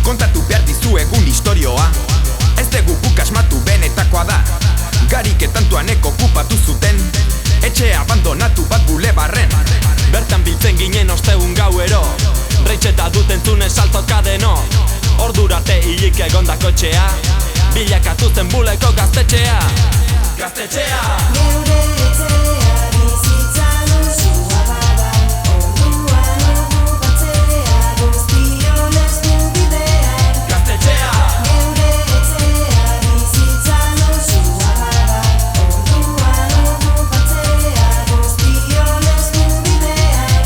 Kontatu behar dizu egun istorioa, ez dugu guk asmatu benetakoa da. Gariketantuanek okupatu zuten etxe abandonatu bat bulebarren. Bertan biltzen ginen ostegun gauero, reitxeta duten zune salto kadeno. Ordurarte hilik egondako etxea, bilakatu zen buleko gaztetxea. Gaztetxea! Geure etxea bizitza luzua bada, orduan okupatzea guztion eskubideak. Gaztetxea! Geure etxea bizitza luzua bada, orduan okupatzea guztion eskubideak.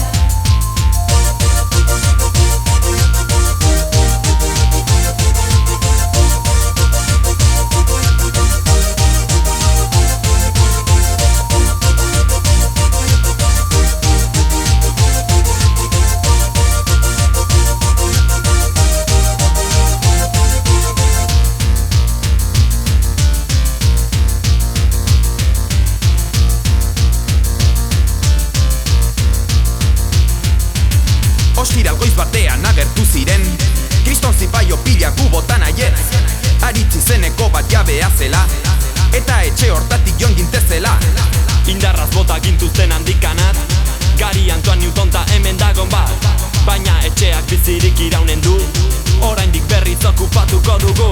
Ostiral goiz batean agertu ziren, kriston zipaio pila gubotan aietz. Aritzi zeneko bat jabea zela, eta etxe hortatik joan gintezela. Indarraz bota gintuzten handikanat, Gari Antoine Newton ta hemen dagon bat. Baina etxeak bizirik iraunen du, oraindik berriz okupatuko dugu.